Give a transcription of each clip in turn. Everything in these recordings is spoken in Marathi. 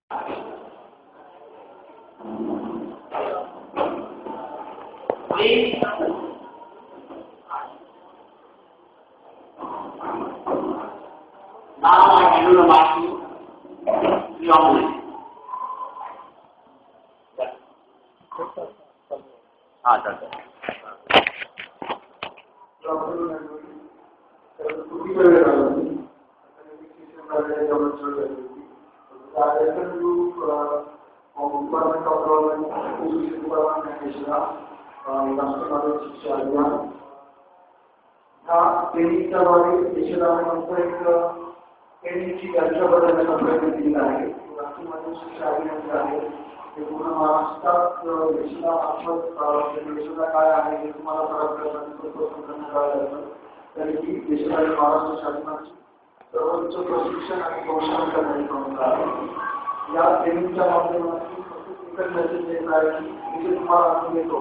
Now I can do the marking beyond. हाँ चलते हैं। पूर्ण महाराष्ट्रात देशाला देशाला काय आहे हे तुम्हाला तरी की देशाला महाराष्ट्र शासनाची सर्वोच्च प्रशिक्षण आणि कौशल्य करण्याची संस्था आहे। या ट्रेनिंगच्या माध्यमातून फक्त एकच मेसेज येत आहे की मी तुम्हाला अनुभव देतो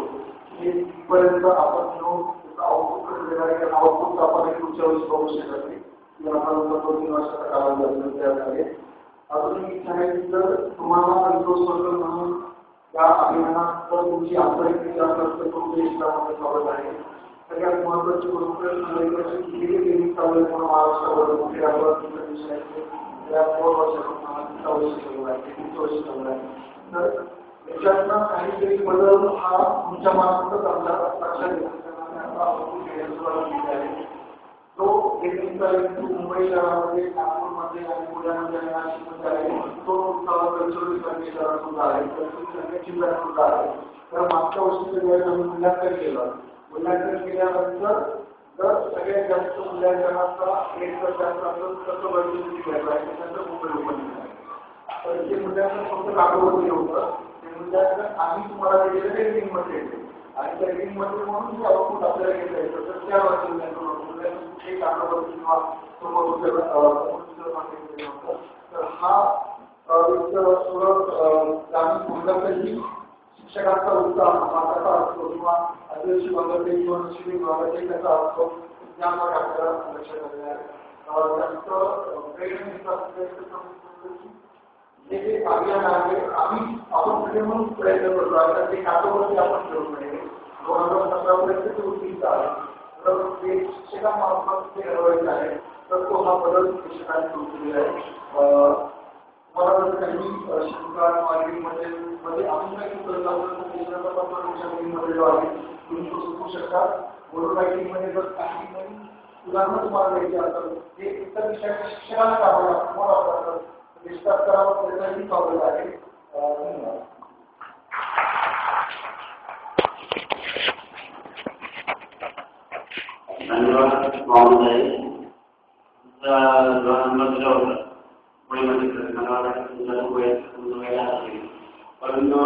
की इथपर्यंत आपण आउटपुट आपण एक पुढच्या वर्षी बघू शकत नाही की आपण 2-3 वर्षाचा कालावधी आहे। अजून एक सांगायचं तर तुम्हाला रिसोर्स पर्सन म्हणून या अभियानात तर तुमची आंतरिकरित्या प्रत्येक देशामध्ये स्वागत आहे। सगळ्यात महत्त्वाची गोष्ट सांगायची की हे ट्रेनिंग चालू आहे महाराष्ट्रावर कुठे आपण या 4 वर्षापासून 6 वर्ष चालू आहे 3 वर्ष चालू आहे। तर याच्यातनं काहीतरी बदल हा तुमच्या मार्फतच आमच्या लक्षात येतो। तो ट्रेनिंगचा मुंबई शहरामध्ये नागपूरमध्ये आणि पुण्यामध्ये आणि नाशिकमध्ये आहे तो गडचिरोली शहरात सुद्धा आहे जिल्ह्यात सुद्धा आहे। तर मागच्या वर्षीच्या वेळेस आम्ही मूल्यांकन केलं। मूल्यांकन केल्यानंतर जर सगळ्यात जास्त मूल्यांकनाचा एक जर जास्त असेल तर तो गडचिरोली घ्यायचा आहे त्यानंतर मुंबई ओपन आहे। तर ते मूल्यांकन फक्त कागदवरती होतं ते मूल्यांकन आम्ही तुम्हाला दिलेलं ट्रेनिंगमध्ये येते आणि त्या ट्रेनिंगमध्ये म्हणून जे आउटपुट आपल्याला घेता येतं तर त्या एक कागदवरती किंवा तर हा ग्रामीण भागातही शिक्षकांचा उत्साह कसा असतो किंवा आदिवासी भागातही किंवा नशिबी भागातही कसा असतो त्यामुळे आपल्याला लक्षात आलेलं आहे। त्यांचं प्रेरणेचा हे जे अभियान आहे आपण पुढे म्हणून प्रयत्न करतो आता ते कागदवरती आपण ठेवू नये 2017 पर्यंत ते उद्दिष्ट आहे। तर ते शिक्षकांमार्फत ते ठरवायचे आहे तर तो हा बदल शिक्षकांनी सुरू केलेला आहे। मला जर काही शंका मध्ये आपण काही करत असेल तर जो आहे तुम्ही तो सुचवू शकता। बोर्ड रायटिंगमध्ये जर काही नवीन उदाहरणं तुम्हाला द्यायची असेल ते इतर विषयाच्या शिक्षकांना काढायला तुम्हाला विस्तार करावा त्याचाही स्वागत आहे। धन्यवाद महोदय। परंतु